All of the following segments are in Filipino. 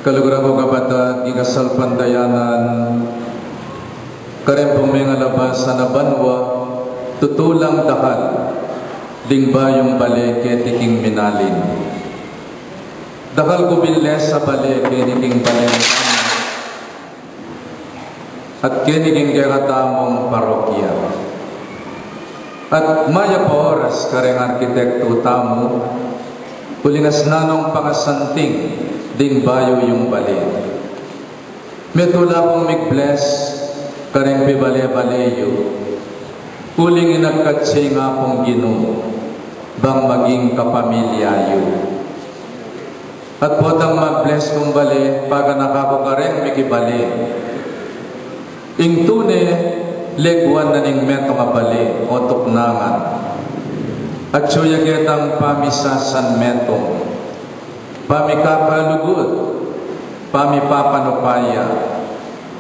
Kalugurang ko kapatid, ikasal pandayanan, karempong may ngalabas sa nabanwa, tutulang dahal, ding bayong bale ketiking minalin. Dahal ko biles sa bale ketiking bale at ketiking keratamong parokya. At maya pa oras kareng arkitekto tamo, kulingas nanong pangasanting, ding bayo yung bale. Metula kong mig-bless, kareng pibale-baleyo, uling inagkatsay nga kong Ginoo, bang maging kapamilyayo. At potang mag-bless kong bale, pagka nakako kareng mikibale. Ing tune, legwan na ning meto nga bale, o tuknangan. At suyagitang pamisasan metong, pamikakalugod, pamipapanupaya,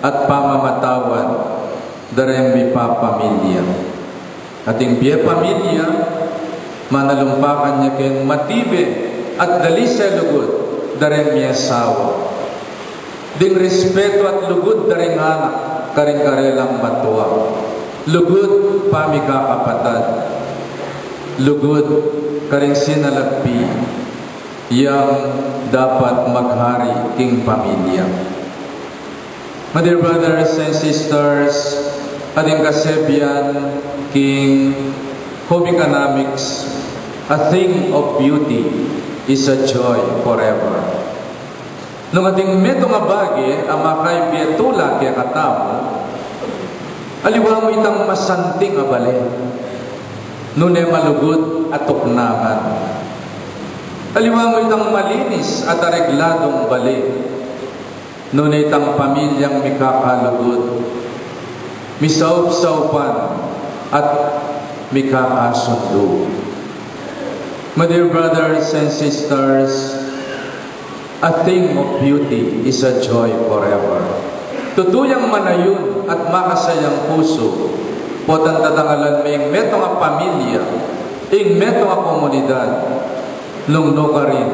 at pamamatawan, darem mi papamilya. Ating biya pamilya, manalumpakan niya ken matibe at dalisay lugod, darem mi asawa. Ding respeto at lugod daring anak, karing karelang matuwa. Lugod pamikakapatad, lugod karing sinalagpi, yang dapat maghari king pamilya. My dear brothers and sisters, ating kasebian king home economics, a thing of beauty is a joy forever. Nung ating meto nga bagi, ang makay pietula kaya katamo, aliwa mo itang masanting abale, nunay malugod at tuknangan. Aliwa mo itang malinis at aregladong bali, nunay itang pamilyang mikakalugod, misaup-saupan at mikakasundo. My dear brothers and sisters, a thing of beauty is a joy forever. Tutuyang manayon at makasayang puso, potang tatangalan may meto nga pamilya, ing meto nga komunidad, lungno ka rin.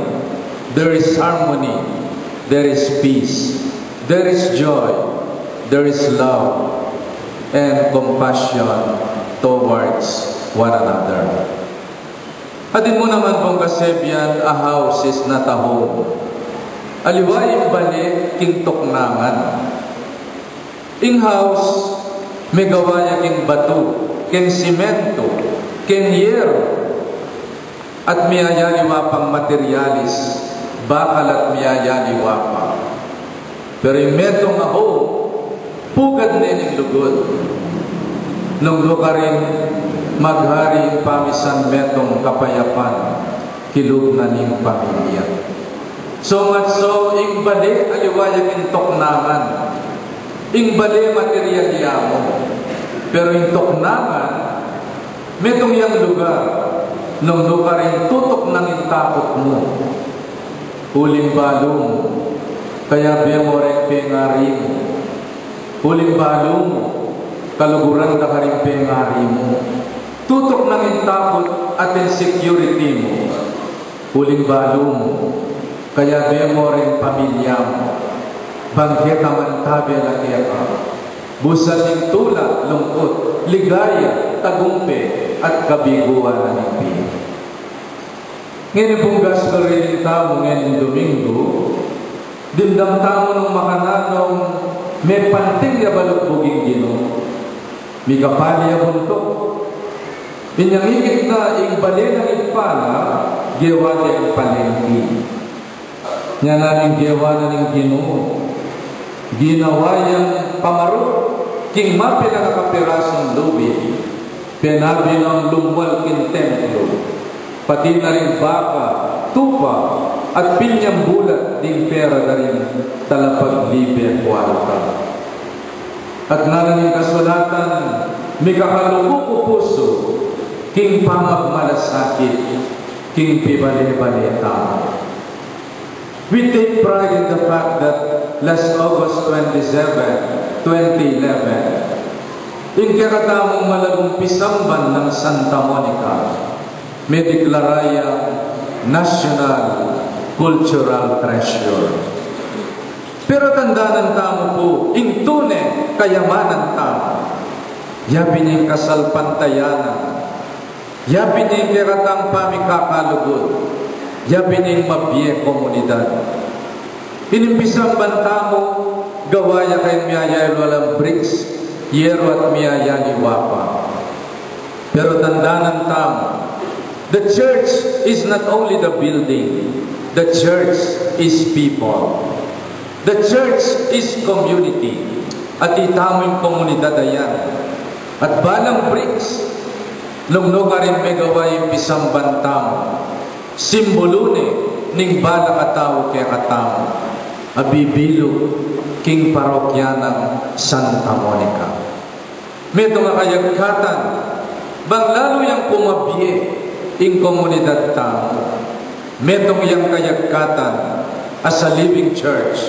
There is harmony, there is peace, there is joy, there is love, and compassion towards one another. Atin mo naman pong kasebian, a house is not a home. Aliwain balik king tuknangan. Ing house, may gawaya king bato, king simento, king yero, at miyayaliwa pang materialis, bakal at miyayaliwa pa. Pero yung metong ako, pugad na yung lugod. Nung luka rin, maghari yung pamisan metong kapayapan, kilog na ning pamilya. So much so, ing bali, aliwayag yung toknangan. Ing bali, materialya mo. Pero yung toknangan, metong yung lugar, nung luka rin tutok ng intakot mo, huling balo mo, kaya biya mo rin pengari mo, huling balo mo, kaluguran na ka rin pengari mo, tutok ng intakot at insecurity mo, huling balo mo, kaya biya mo rin pamilya mo, banggit naman tabi laki ka, busan ng tula, lungkot, ligaya, tagumpe, at kabiguan na nagpili. Ngayon pong gasto rin tamo ngayon Domingo, dindang tamo ng makananong may panting ya balugbuging Ginoo, may kapali ya buntok. Inyangigit na igbali ng ipala, gewa na yung palengki. Nga namin gewa na ng Ginoo, ginawa yung pamaro, king mapi na nakapirasong lubi, penabi ng lumwal king templo, pati na rin baka, tupa, at pinyang bulat ding pera na rin talapag libe kwarta. At nalaning kasulatan, may kakaluko ko puso, king pamagmalasakit, king pibali-balita. We take pride in the fact that last August 27, 2011, yung kakatamong malagong pisamban ng Santa Monica, may deklaraya National Cultural Treasure. Pero tandaan tamo po, ing tune kayamanan tamo. Yabi niya kasalpantayanan. Yabi niya kiratang pamikakalugod. Yabi niya mabiye komunidad. Inimpisang bantamo, gawaya kay miyaya walang bricks, yero at miyaya liwapa. Pero tandaan tamo, the church is not only the building, the church is people. The church is community. At itamo yung komunidad ayan. At balang bricks, nung ka rin may gawa yung pisang bantamo, simbolo ning bala katao kaya katamo, abibilo king parokyanang Santa Monica. Medyo nga kayagkatan, bang lalo yung pumabye ing komunidad tamo. Medyo yung kayagkatan as a living church,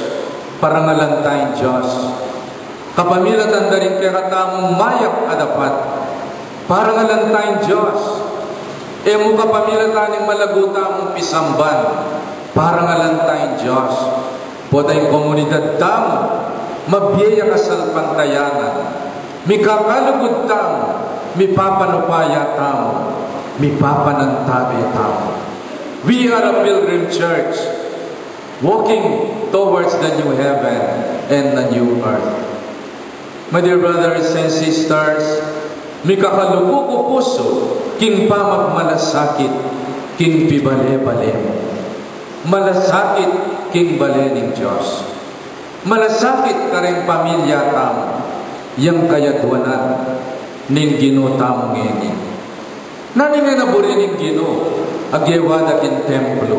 parangalan tayong Diyos. Kapamilatan da rin kaya katamong mayak adapat, parangalan tayong Diyos. E mo kapamilatan ng malaguta mong pisamban, parangalan tayong Diyos. Po tayong komunidad tamo, mabiyaya kasalpantayanan, mikakalugod tamo, mipapanupaya tamo, mipapanantabi tamo. We are a pilgrim church, walking towards the new heaven and the new earth. My dear brothers and sisters, mikakaluko puso, king pamagmalasakit, king pibale-bale mo. Malasakit, king bale ng Diyos. Malasakit ka rin pamilya tamo, yang kayadwanan, ning Ginoo tamo ngayon. Nani nga naburi ning Ginoo, agewada kin templo,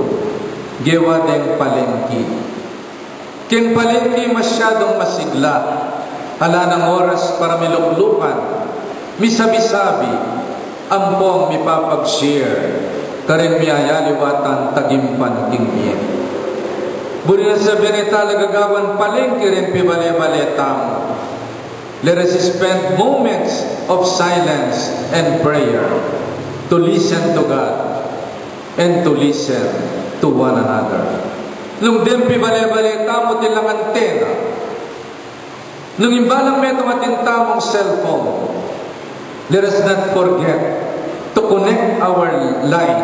gewada yung palengki. King palengki masyadong masigla, ala ng oras para miluklukan, misabi-sabi, ampong mipapag-share, karin miyayaliwatan tagimpan king miye. Buri na sa benita nagagawan palengki rin pibale-bale tamo. Let us spend moments of silence and prayer to listen to God and to listen to one another. Nung dempi bale-bale tamo tilang antena, nung imbalang metong atintamong cellphone, let us not forget to connect our line,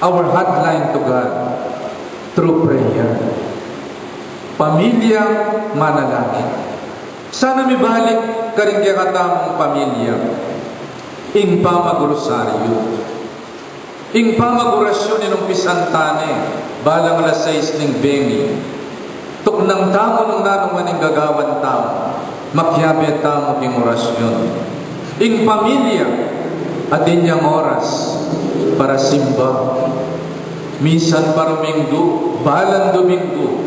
our hotline to God through prayer. Pamilyang manalangin. Sana mibalik ka rin kaya katamong pamilya. Ing pamagrosaryo. Ing pamagorasyon inong pisantane, balang alas 6 ning bengi. Tuknang tamo nung nanuman ing gagawan tamo, makyabe tamo king orasyon. Ing pamilya, atin niyang oras para simba. Minsan para Minggo, balang Domingo,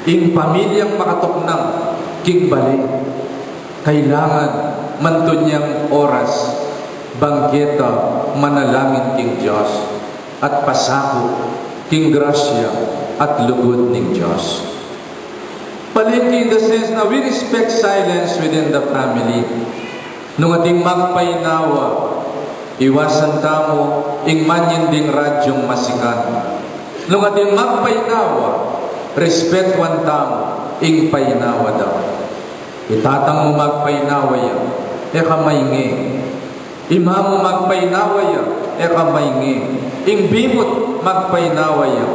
ing pamilyang makatuknang, king balik. Kailangan mantun niyang oras, banggeta, manalangin king Diyos, at pasako, king grasya, at lugod ning Diyos. Palengke in the sense na we respect silence within the family. Nung ating magpainawa, iwasan tamo, ing manyan ding radyong masikan. Nung ating magpainawa, respetuan tamo, ing painawa daw. Itatang mo magpainawa yan, ekamayingi. Ima mo magpainawa yan, ekamayingi. Ing bimot magpainawa yan,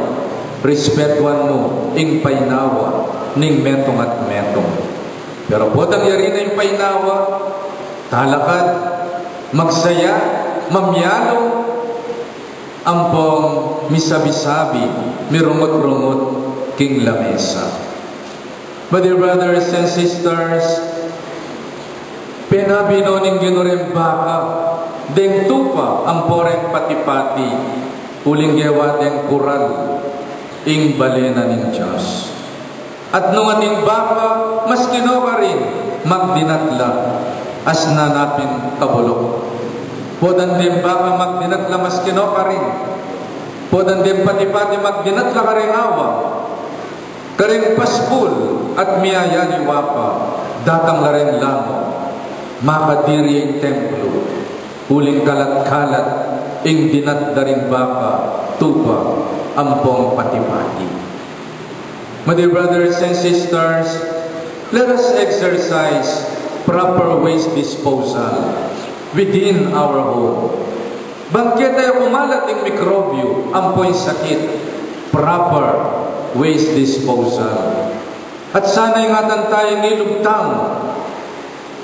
respetuan mo, ing painawa, ning metong at metong. Pero podang yari na yung painawa, talakad, magsaya, mamyalo, ampong misabi-sabi, mirungot-rungot, king lamesa. But dear brothers and sisters, pinabino ning ginuring baka, deng tupa ang poreng pati-pati, uling gewa deng kural, ing balena ning Diyos. At nung ating baka, mas kinoka rin, magdinatla, as nanapin kabulok. Podan din baka magdinatla, mas kinoka rin. Podan din pati-pati magdinatla ka rin awa. Karing paspul at miyaya wapa, datang la rin lamo, makadiri ang templo, uling kalat-kalat, ing dinat daring baka, tupa, ampong pati-pati. My dear brothers and sisters, let us exercise proper waste disposal within our home. Bangkit tayo kumalat ng mikrobyo, ampoy sakit, proper waste disposal. At sana ingatan tayo ng ilugtang.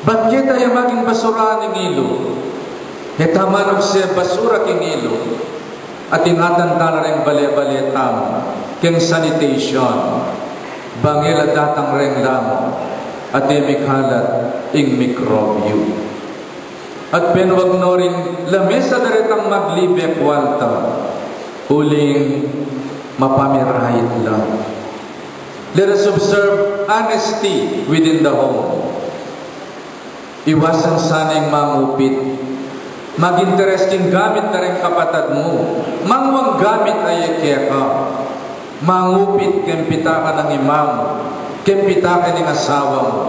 Bangkit tayo maging basura ng ilog. Hetaman og se basura king ilog. At ingatan tayo rin bale-bale tam, king sanitation. Bangil at datang ring lam, at emikalat ing mikrobyo. At penwag no rin lamesa daritang maglibek walta, huling mapamirahit lang. Let us observe honesty within the home. Iwasan sanang mangupit. Mag-interesting gamit na rin kapatad mo. Mangwang gamit ay keka. Mangupit kempita ka ng imam. Kempita ka ng asawa mo.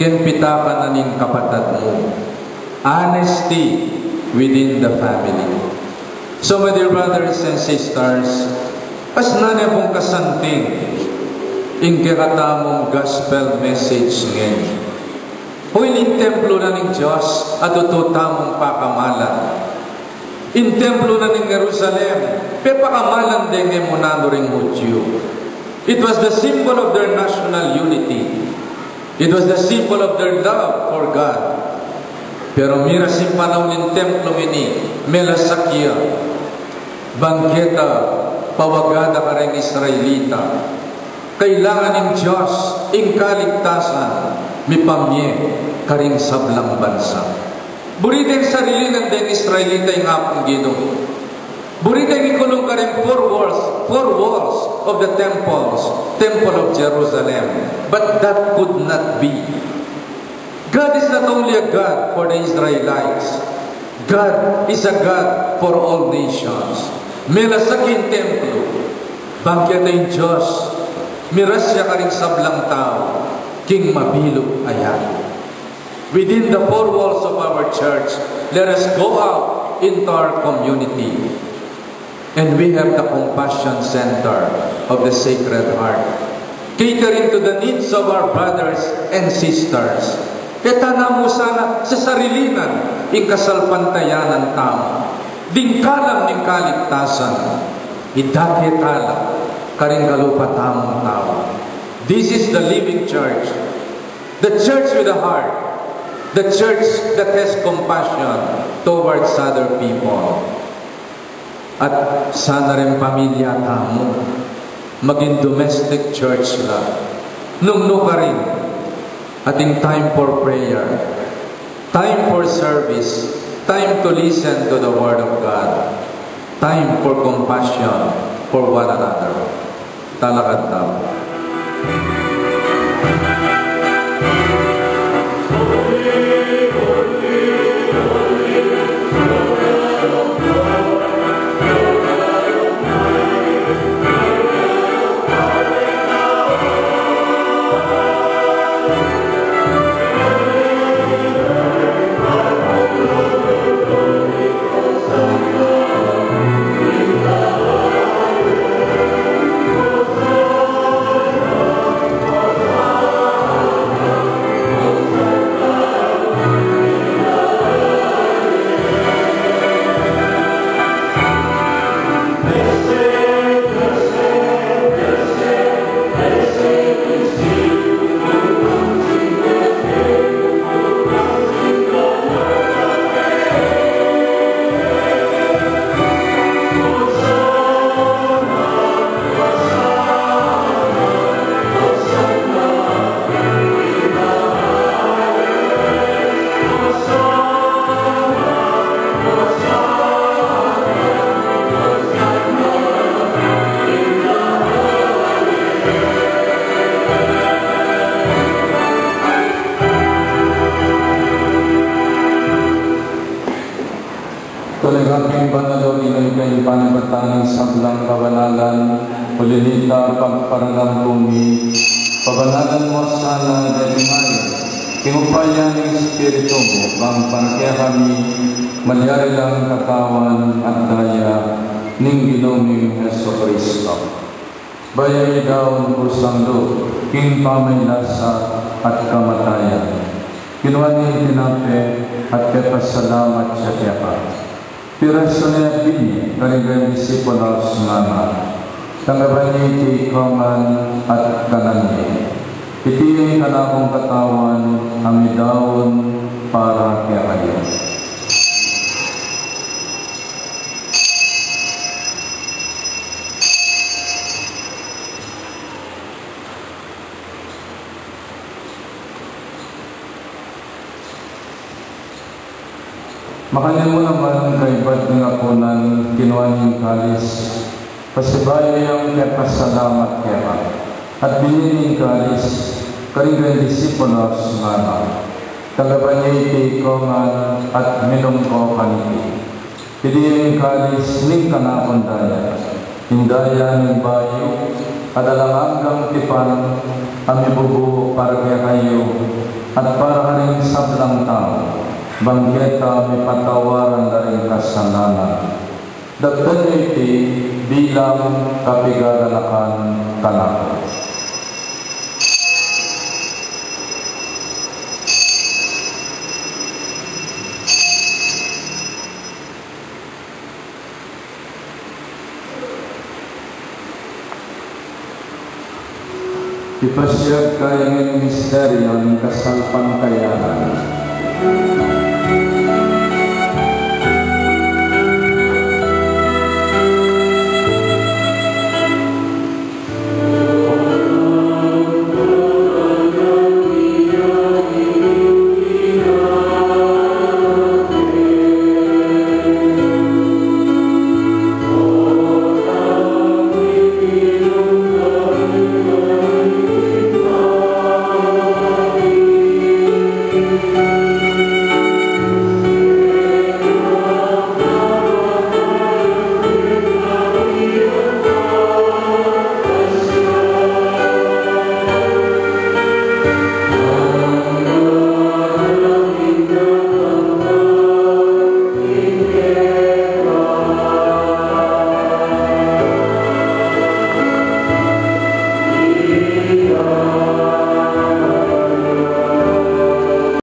Kempita ka na ng kapatad mo. Honesty within the family. So my dear brothers and sisters, as nanay pong kasanting in kiratamong gospel message ngayon, huwag in templo na ng Diyos at tutamong pakamalan. In templo na ng Jerusalem, pe pakamalan din ng munano ring Hudyo. It was the symbol of their national unity. It was the symbol of their love for God. Pero mira si panahon ng templo ini, melasakya, bangketa, pawagada ka rin Israelita. Kailangan ng Diyos, ing kaligtasan, mipamye, karing sablang bansa. Buriteng sarili ng den Israelita yung apong ginong. Buriteng ikulong ka rin four walls of the temple of Jerusalem. But that could not be. God is not only a God for the Israelites. God is a God for all nations. Melasakin templo, bangkit ng Diyos, mirasya ka rin sablang tao, king mabilog ayan. Within the four walls of our church, let us go out into our community. And we have the Compassion Center of the Sacred Heart, catering to the needs of our brothers and sisters. Ketana mo sana sa sarilinan, ing kasalpantayanan tamo. Dingkalang ning kaligtasan, idaketala, karing galupatamong tao. This is the living church. The church with a heart. The church that has compassion towards other people. At sana rin pamilya tamo, maging domestic church lang. Nungno ka rin, ating time for prayer, time for service, time to listen to the Word of God, time for compassion for one another. Talakad tao. Talagang banalo inay kay panagbatangin sablang kabanalan, ulinita pagparangang bumi, pabanalan mo sana dalimay, kinupayan ng Espiritu mo, bang para kami malyari lang katawan at daya ning Ginoong Hesus Kristo. bayay daon kusang do, king pamaylasa at kamatayan. Kinuha niya tinape at kapasalamat siya kaya. Piraso niya bini, kanilang disipulos nga tangaban niya iti ikaman at kanani. Iti yung kanakong katawan, amidaon para kaya kayo. Makanin mo naman kay Bad ng Apunan, kinuha niyong kalis, pasibayo yung kapasalamat kaya, at biniling kalis, karingan disipulos nga tagaban niya iti ikoman at minungko kaniti. Hindi yung kalis, ning kanakon daya, hindaya ng bayo, at alangang tipan, kami bubuo para kaya kayo, at para rin sablang tao. Banggeta may patawaran na rin kasalanan. Dagdag iti bilang kapigagalakan kanako. Ipasyag kayo ng misteryo ng kasalpangkayanan.